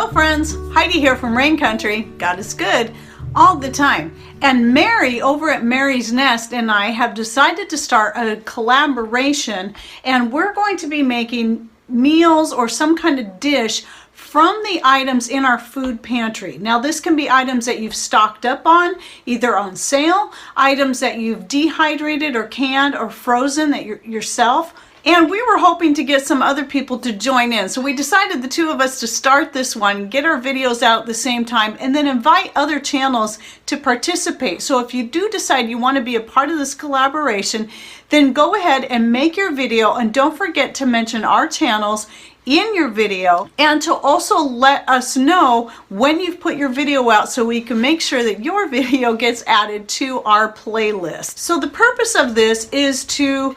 Hello friends, Heidi here from Rain Country. God is good all the time. And Mary over at Mary's Nest and I have decided to start a collaboration, and we're going to be making meals or some kind of dish from the items in our food pantry. Now this can be items that you've stocked up on, either on sale, items that you've dehydrated or canned or frozen that yourself. And we were hoping to get some other people to join in. So we decided, the two of us, to start this one, get our videos out at the same time, and then invite other channels to participate. So if you do decide you want to be a part of this collaboration, then go ahead and make your video, and don't forget to mention our channels in your video, and to also let us know when you've put your video out so we can make sure that your video gets added to our playlist. So the purpose of this is to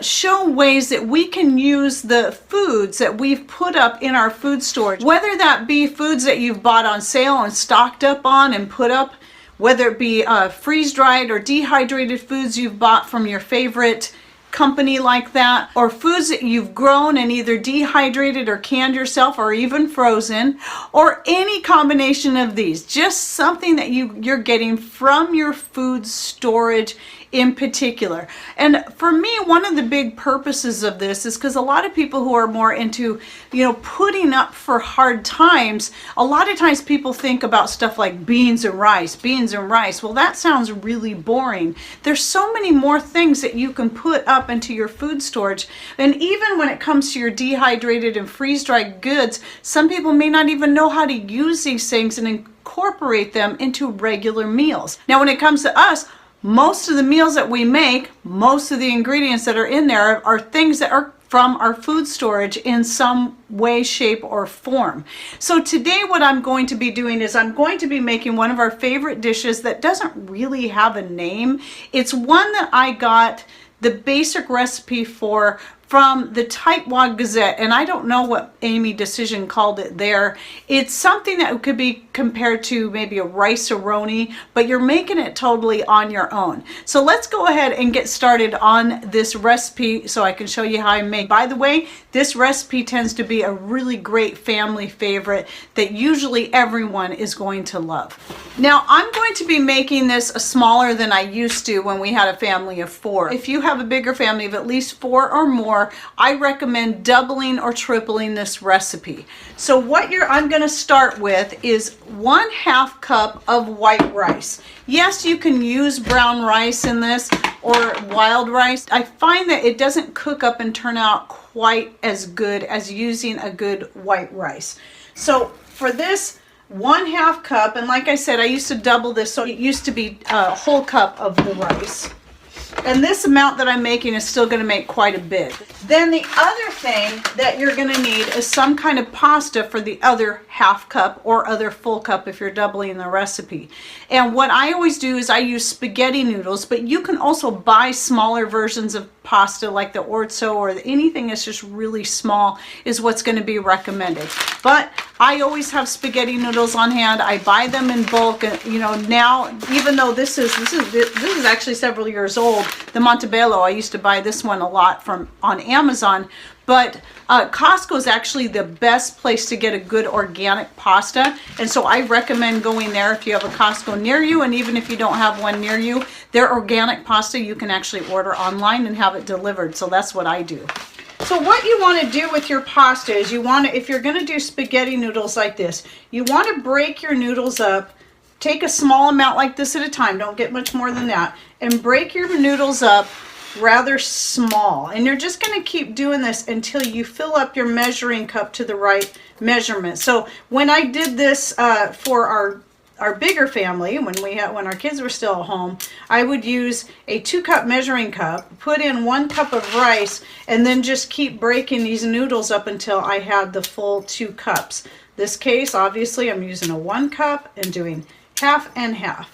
show ways that we can use the foods that we've put up in our food storage, whether that be foods that you've bought on sale and stocked up on and put up, whether it be freeze-dried or dehydrated foods you've bought from your favorite company like that, or foods that you've grown and either dehydrated or canned yourself or even frozen, or any combination of these. Just something that you're getting from your food storage in particular. And for me, one of the big purposes of this is because a lot of people who are more into, putting up for hard times, a lot of times people think about stuff like beans and rice. Well, that sounds really boring. There's so many more things that you can put up into your food storage. And even when it comes to your dehydrated and freeze-dried goods, some people may not even know how to use these things and incorporate them into regular meals. Now, when it comes to us, most of the meals that we make, most of the ingredients that are in there are things that are from our food storage in some way, shape, or form. So today what I'm going to be doing is I'm going to be making one of our favorite dishes that doesn't really have a name. It's one that I got the basic recipe from the Tightwad Gazette, and I don't know what Amy Decision called it there. It's something that could be compared to maybe a rice-a-roni, but you're making it totally on your own. So let's go ahead and get started on this recipe so I can show you how I make. By the way, this recipe tends to be a really great family favorite that usually everyone is going to love. Now I'm going to be making this smaller than I used to when we had a family of 4. If you have a bigger family of at least 4 or more, I recommend doubling or tripling this recipe. So what I'm going to start with is 1/2 cup of white rice. Yes, you can use brown rice in this or wild rice. I find that it doesn't cook up and turn out quite as good as using a good white rice. So for this 1/2 cup, and like I said, I used to double this, so it used to be a whole cup of the rice. And this amount that I'm making is still going to make quite a bit. Then the other thing that you're going to need is some kind of pasta for the other 1/2 cup or other full cup if you're doubling the recipe. And what I always do is I use spaghetti noodles, but you can also buy smaller versions of pasta like the orzo, or anything that's just really small is what's going to be recommended. But I always have spaghetti noodles on hand. I buy them in bulk, and now, even though this is actually several years old, the Montebello, I used to buy this one a lot on Amazon, but Costco is actually the best place to get a good organic pasta, and so I recommend going there if you have a Costco near you. And even if you don't have one near you, their organic pasta you can actually order online and have it delivered. So that's what I do. So what you want to do with your pasta is if you're going to do spaghetti noodles like this, you want to break your noodles up. Take a small amount like this at a time, don't get much more than that, and break your noodles up rather small. And you're just going to keep doing this until you fill up your measuring cup to the right measurement. So when I did this for our bigger family, when our kids were still at home, I would use a 2-cup measuring cup, put in 1 cup of rice, and then just keep breaking these noodles up until I had the full 2 cups. This case, obviously, I'm using a 1 cup and doing 1/2 and 1/2.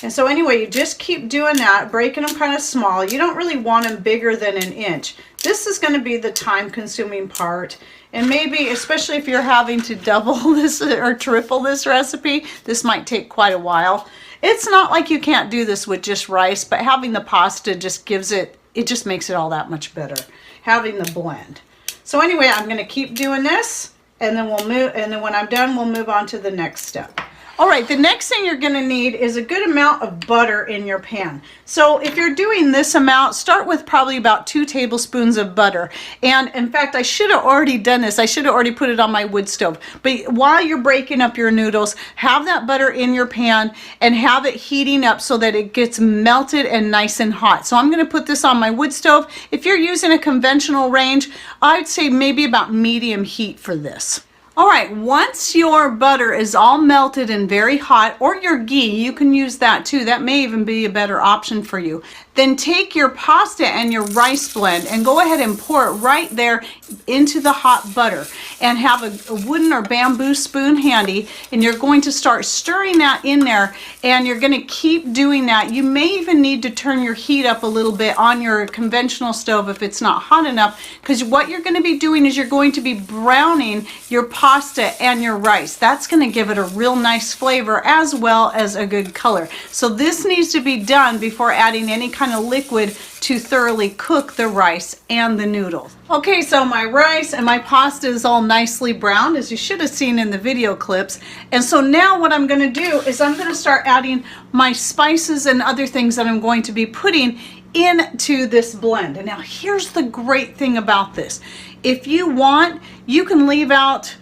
And so anyway, you just keep doing that, breaking them kind of small. You don't really want them bigger than 1 inch. This is going to be the time-consuming part. And maybe, especially if you're having to double this or triple this recipe, this might take quite a while. It's not like you can't do this with just rice, but having the pasta just just makes it all that much better, having the blend. So anyway, I'm going to keep doing this, and then we'll move, and then when I'm done, we'll move on to the next step. All right, the next thing you're going to need is a good amount of butter in your pan. So if you're doing this amount, start with probably about 2 tablespoons of butter. And in fact, I should have already done this. I should have already put it on my wood stove. But while you're breaking up your noodles, have that butter in your pan and have it heating up so that it gets melted and nice and hot. So I'm going to put this on my wood stove. If you're using a conventional range, I'd say maybe about medium heat for this. All right, once your butter is all melted and very hot, or your ghee, you can use that too. That may even be a better option for you. Then take your pasta and your rice blend and go ahead and pour it right there into the hot butter, and have a wooden or bamboo spoon handy, and you're going to start stirring that in there, and you're going to keep doing that. You may even need to turn your heat up a little bit on your conventional stove if it's not hot enough, because what you're going to be doing is you're going to be browning your pasta and your rice. That's going to give it a real nice flavor as well as a good color. So this needs to be done before adding any kind of liquid to thoroughly cook the rice and the noodles. Okay, so my rice and my pasta is all nicely browned, as you should have seen in the video clips. And so now what I'm going to do is I'm going to start adding my spices and other things that I'm going to be putting into this blend. And now here's the great thing about this. If you want, you can leave out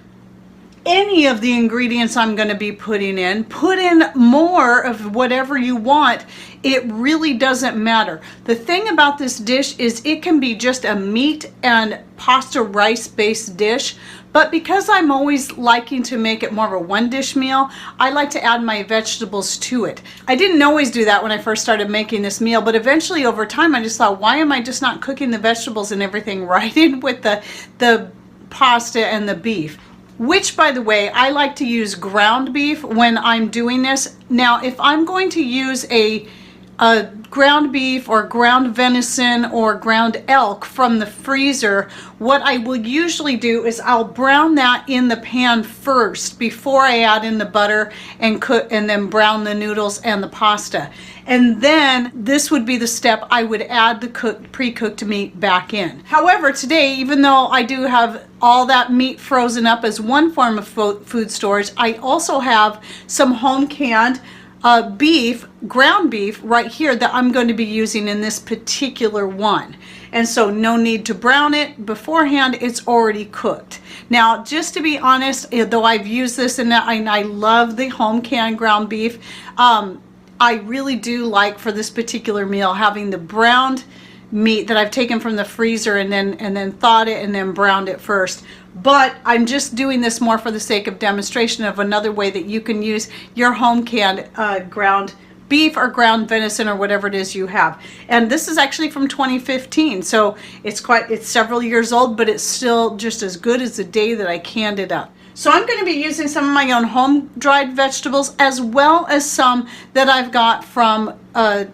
any of the ingredients I'm going to be putting in. Put in more of whatever you want. It really doesn't matter. The thing about this dish is it can be just a meat and pasta rice based dish, but because I'm always liking to make it more of a one dish meal, I like to add my vegetables to it. I didn't always do that when I first started making this meal, but eventually over time I just thought, why am I just not cooking the vegetables and everything right in with the pasta and the beef? Which, by the way, I like to use ground beef when I'm doing this. Now, if I'm going to use a ground beef or ground venison or ground elk from the freezer, what I will usually do is I'll brown that in the pan first before I add in the butter and cook, and then brown the noodles and the pasta. And then this would be the step I would add the pre-cooked meat back in. However, today, even though I do have all that meat frozen up as one form of food storage, I also have some home canned beef, ground beef right here that I'm going to be using in this particular one. And so no need to brown it beforehand, it's already cooked. Now, just to be honest, though I've used this and I love the home canned ground beef, I really do like for this particular meal having the browned meat that I've taken from the freezer and then thawed it and then browned it first. But I'm just doing this more for the sake of demonstration of another way that you can use your home canned ground beef or ground venison or whatever it is you have. And this is actually from 2015, so it's several years old, but it's still just as good as the day that I canned it up. So I'm going to be using some of my own home dried vegetables, as well as some that I've got from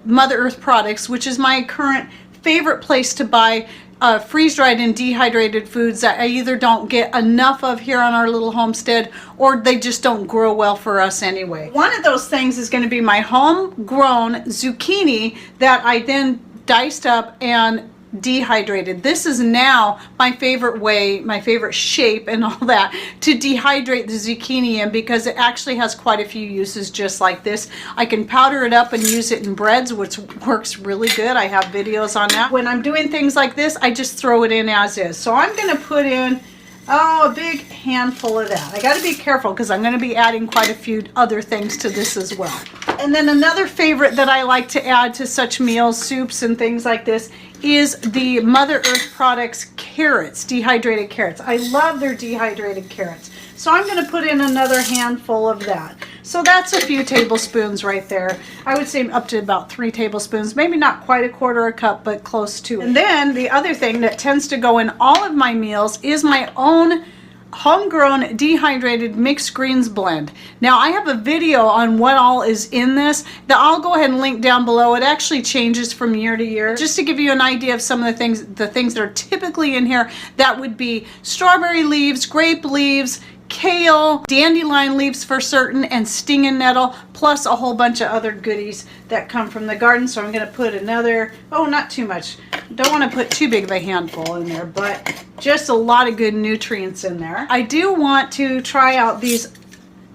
Mother Earth Products, which is my current favorite place to buy freeze-dried and dehydrated foods that I either don't get enough of here on our little homestead, or they just don't grow well for us anyway. One of those things is going to be my homegrown zucchini that I then diced up and dehydrated. This is now my favorite way, my favorite shape and all that, to dehydrate the zucchini in, because it actually has quite a few uses just like this. I can powder it up and use it in breads, which works really good. I have videos on that. When I'm doing things like this, I just throw it in as is. So I'm going to put in a big handful of that. I got to be careful because I'm going to be adding quite a few other things to this as well. And then another favorite that I like to add to such meals, soups and things like this, is the Mother Earth Products carrots, dehydrated carrots. I love their dehydrated carrots. So I'm going to put in another handful of that. So that's a few tablespoons right there. I would say up to about 3 tablespoons, maybe not quite a quarter a cup, but close to it. And then the other thing that tends to go in all of my meals is my own homegrown dehydrated mixed greens blend. Now I have a video on what all is in this that I'll go ahead and link down below. It actually changes from year to year. Just to give you an idea of some of the things that are typically in here, that would be strawberry leaves, grape leaves, kale, dandelion leaves for certain, and stinging nettle, plus a whole bunch of other goodies that come from the garden. So I'm going to put another, oh, not too much. Don't want to put too big of a handful in there, but just a lot of good nutrients in there. I do want to try out these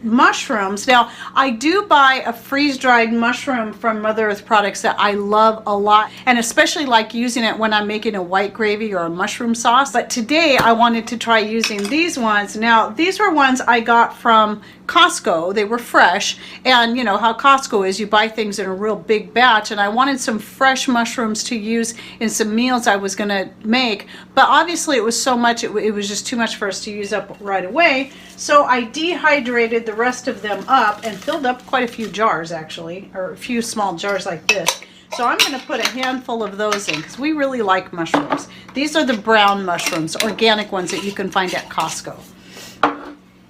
mushrooms. Now, I do buy a freeze-dried mushroom from Mother Earth Products that I love a lot, and especially like using it when I'm making a white gravy or a mushroom sauce. But today I wanted to try using these ones. Now, these were ones I got from Costco. They were fresh, and you know how Costco is, you buy things in a real big batch, and I wanted some fresh mushrooms to use in some meals I was gonna make, but obviously it was so much, it was just too much for us to use up right away. So I dehydrated the rest of them up and filled up quite a few jars, actually, or a few small jars like this. So I'm going to put a handful of those in because we really like mushrooms. These are the brown mushrooms, organic ones that you can find at Costco.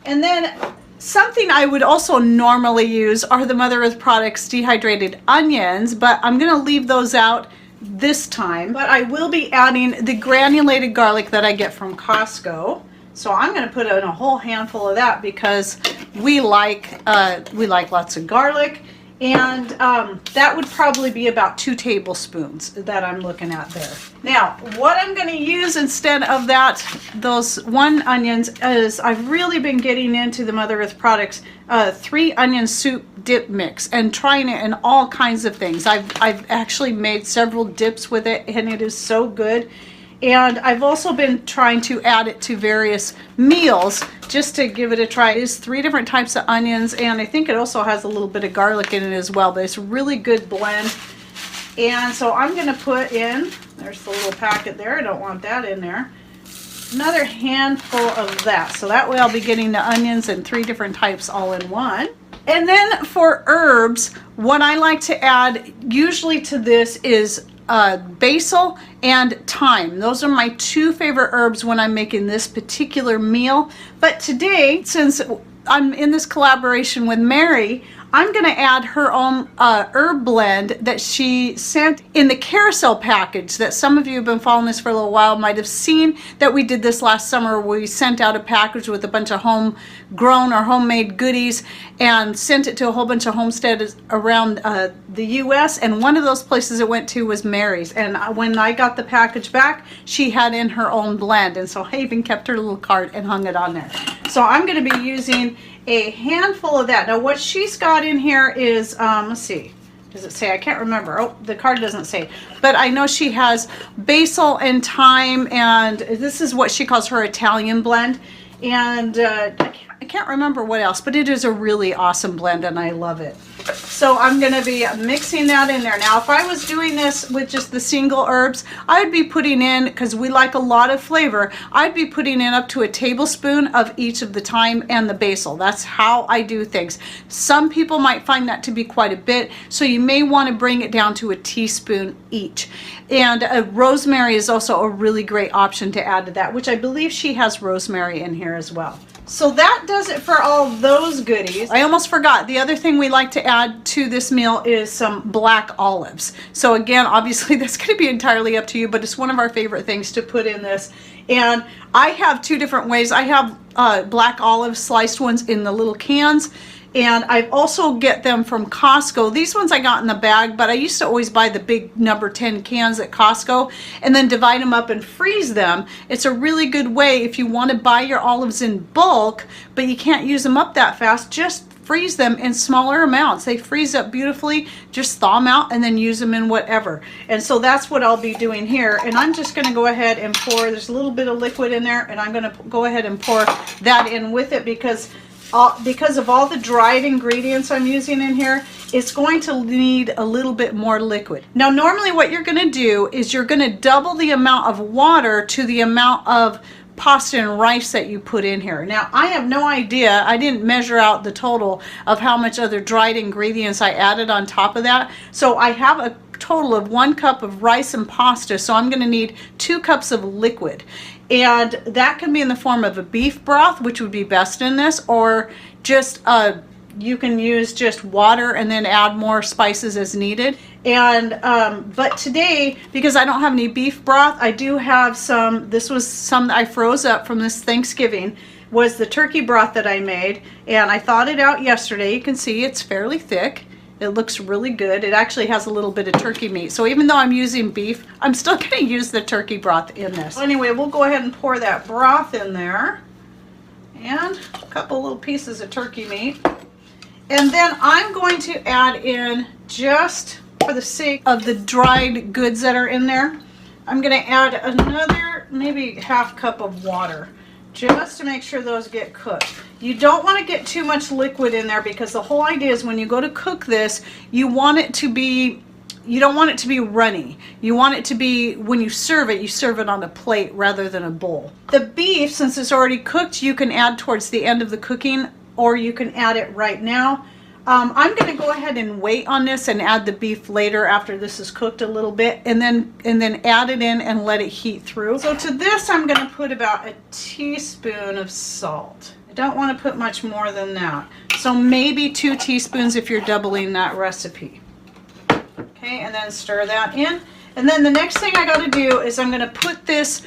And then something I would also normally use are the Mother Earth Products dehydrated onions, but I'm going to leave those out this time. But I will be adding the granulated garlic that I get from Costco. So I'm going to put in a whole handful of that because we like lots of garlic, and that would probably be about 2 tablespoons that I'm looking at there. Now, what I'm going to use instead of those 1 onions is I've really been getting into the Mother Earth Products 3 onion soup dip mix and trying it in all kinds of things. I've actually made several dips with it, and it is so good. And I've also been trying to add it to various meals just to give it a try. It is 3 different types of onions, and I think it also has a little bit of garlic in it as well, but it's a really good blend. And so I'm going to put in, there's the little packet there, I don't want that in there, another handful of that. So that way I'll be getting the onions in 3 different types all in one. And then for herbs, what I like to add usually to this is basil and thyme. Those are my 2 favorite herbs when I'm making this particular meal. But today, since I'm in this collaboration with Mary, I'm going to add her own herb blend that she sent in the carousel package that some of you have been following this for a little while might have seen that we did this last summer. We sent out a package with a bunch of homegrown or homemade goodies and sent it to a whole bunch of homesteads around the US, and one of those places it went to was Mary's. And when I got the package back, she had in her own blend, and so I even kept her little card and hung it on there. So I'm going to be using a handful of that. Now what she's got in here is, let's see, does it say? I can't remember. Oh, the card doesn't say. But I know she has basil and thyme, and this is what she calls her Italian blend. And I can't remember what else, but it is a really awesome blend and I love it. So I'm going to be mixing that in there. Now, if I was doing this with just the single herbs, I'd be putting in, because we like a lot of flavor, I'd be putting in up to a tablespoon of each of the thyme and the basil. That's how I do things. Some people might find that to be quite a bit, so you may want to bring it down to a teaspoon each. And rosemary is also a really great option to add to that, which I believe she has rosemary in here as well. So that does it for all those goodies. I almost forgot, the other thing we like to add to this meal is some black olives. So again, obviously that's going to be entirely up to you, but it's one of our favorite things to put in this. And I have 2 different ways. I have black olives, sliced ones in the little cans, and I also get them from Costco. These ones I got in the bag, but I used to always buy the big number 10 cans at Costco and then divide them up and freeze them. It's a really good way if you want to buy your olives in bulk, but you can't use them up that fast. Just freeze them in smaller amounts. They freeze up beautifully. Just thaw them out and then use them in whatever. And so that's what I'll be doing here. And I'm just going to go ahead and pour, there's a little bit of liquid in there, and I'm going to go ahead and pour that in with it because of all the dried ingredients I'm using in here, it's going to need a little bit more liquid. Now, normally what you're going to do is you're going to double the amount of water to the amount of pasta and rice that you put in here. Now, I have no idea. I didn't measure out the total of how much other dried ingredients I added on top of that. So I have a total of 1 cup of rice and pasta. So I'm going to need 2 cups of liquid. And that can be in the form of a beef broth, which would be best in this, or just you can use just water and then add more spices as needed. And but today, because I don't have any beef broth, I do have some. This was some that I froze up from this Thanksgiving was the turkey broth that I made, and I thawed it out yesterday. You can see it's fairly thick. It looks really good. It actually has a little bit of turkey meat. So even though I'm using beef, I'm still going to use the turkey broth in this. Anyway, we'll go ahead and pour that broth in there. And a couple little pieces of turkey meat. And then I'm going to add in, just for the sake of the dried goods that are in there, I'm going to add another maybe half cup of water, just to make sure those get cooked. You don't want to get too much liquid in there, because the whole idea is when you go to cook this, you want it to be, you don't want it to be runny. You want it to be, when you serve it on a plate rather than a bowl. The beef, since it's already cooked, you can add towards the end of the cooking, or you can add it right now. I'm going to go ahead and wait on this and add the beef later after this is cooked a little bit, and then add it in and let it heat through. So to this, I'm going to put about a teaspoon of salt. I don't want to put much more than that. So maybe 2 teaspoons if you're doubling that recipe. Okay, and then stir that in. And then the next thing I got to do is I'm going to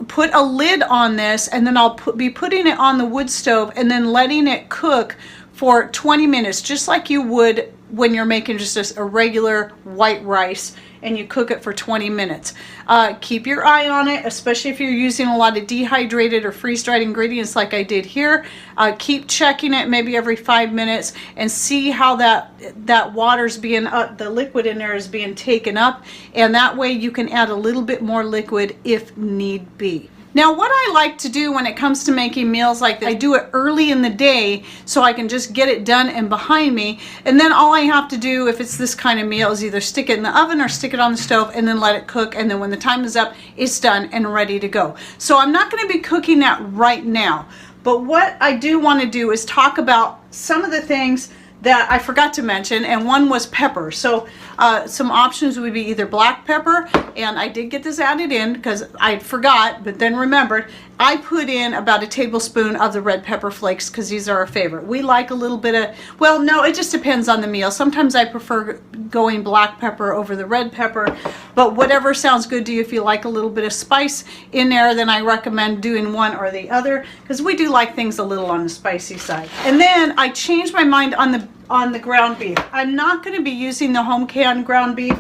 put a lid on this, and then I'll be putting it on the wood stove and then letting it cook for 20 minutes, just like you would when you're making just a regular white rice, and you cook it for 20 minutes. Keep your eye on it, especially if you're using a lot of dehydrated or freeze-dried ingredients like I did here. Keep checking it maybe every 5 minutes and see how that water's being, the liquid in there is being taken up, and that way you can add a little bit more liquid if need be. Now, what I like to do when it comes to making meals like this, I do it early in the day so I can just get it done and behind me. And then all I have to do, if it's this kind of meal, is either stick it in the oven or stick it on the stove and then let it cook. And then when the time is up, it's done and ready to go. So I'm not going to be cooking that right now. But what I do want to do is talk about some of the things that I forgot to mention, and one was pepper. So some options would be either black pepper, and I did get this added in because I forgot, but then remembered. I put in about a tablespoon of the red pepper flakes because these are our favorite. We like a little bit of, well, no, it just depends on the meal. Sometimes I prefer going black pepper over the red pepper, but whatever sounds good to you. If you like a little bit of spice in there, then I recommend doing one or the other, because we do like things a little on the spicy side. And then I changed my mind on the ground beef. I'm not going to be using the home canned ground beef.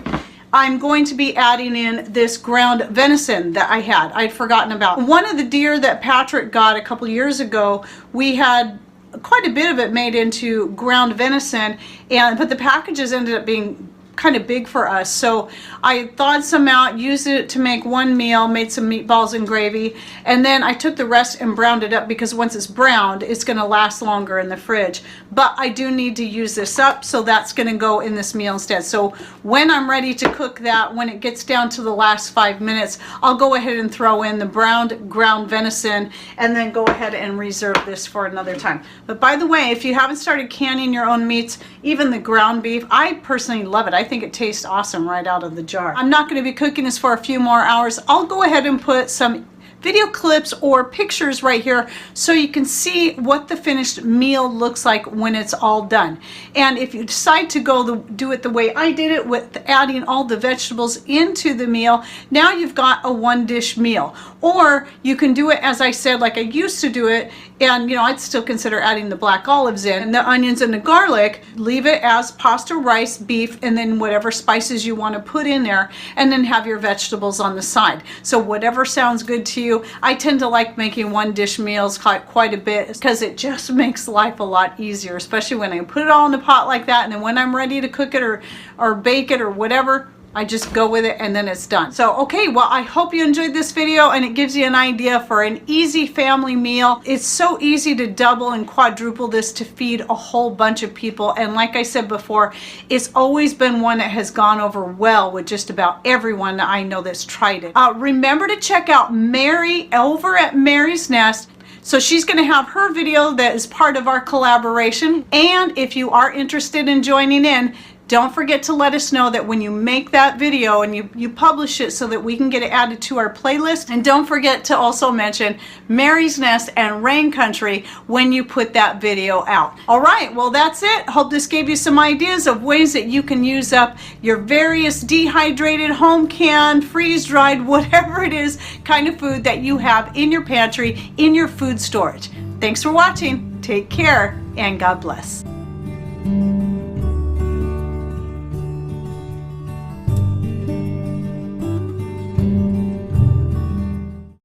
I'm going to be adding in this ground venison that I'd forgotten about. One of the deer that Patrick got a couple years ago, we had quite a bit of it made into ground venison, but the packages ended up being kind of big for us, so I thawed some out, used it to make one meal, made some meatballs and gravy, and then I took the rest and browned it up, because once it's browned, it's going to last longer in the fridge. But I do need to use this up, so that's going to go in this meal instead. So when I'm ready to cook that, when it gets down to the last 5 minutes, I'll go ahead and throw in the browned ground venison, and then go ahead and reserve this for another time. But by the way, if you haven't started canning your own meats, even the ground beef, I personally love it. I think it tastes awesome right out of the jar. I'm not going to be cooking this for a few more hours. I'll go ahead and put some video clips or pictures right here so you can see what the finished meal looks like when it's all done. And if you decide to do it the way I did it, with adding all the vegetables into the meal, now you've got a 1-dish meal. Or you can do it as I said, like I used to do it, and I'd still consider adding the black olives in and the onions and the garlic. Leave it as pasta, rice, beef, and then whatever spices you want to put in there, and then have your vegetables on the side. So whatever sounds good to you. I tend to like making 1-dish meals quite a bit, because it just makes life a lot easier, especially when I put it all in a pot like that, and then when I'm ready to cook it or bake it or whatever, I just go with it and then it's done. So, okay, well, I hope you enjoyed this video and it gives you an idea for an easy family meal. It's so easy to double and quadruple this to feed a whole bunch of people. And like I said before, it's always been one that has gone over well with just about everyone that I know that's tried it. Remember to check out Mary over at Mary's Nest. So she's going to have her video that is part of our collaboration. And if you are interested in joining in, don't forget to let us know that when you make that video and you publish it, so that we can get it added to our playlist. And don't forget to also mention Mary's Nest and Rain Country when you put that video out. All right, well, that's it. Hope this gave you some ideas of ways that you can use up your various dehydrated, home canned, freeze dried, whatever it is, kind of food that you have in your pantry, in your food storage. Thanks for watching. Take care and God bless.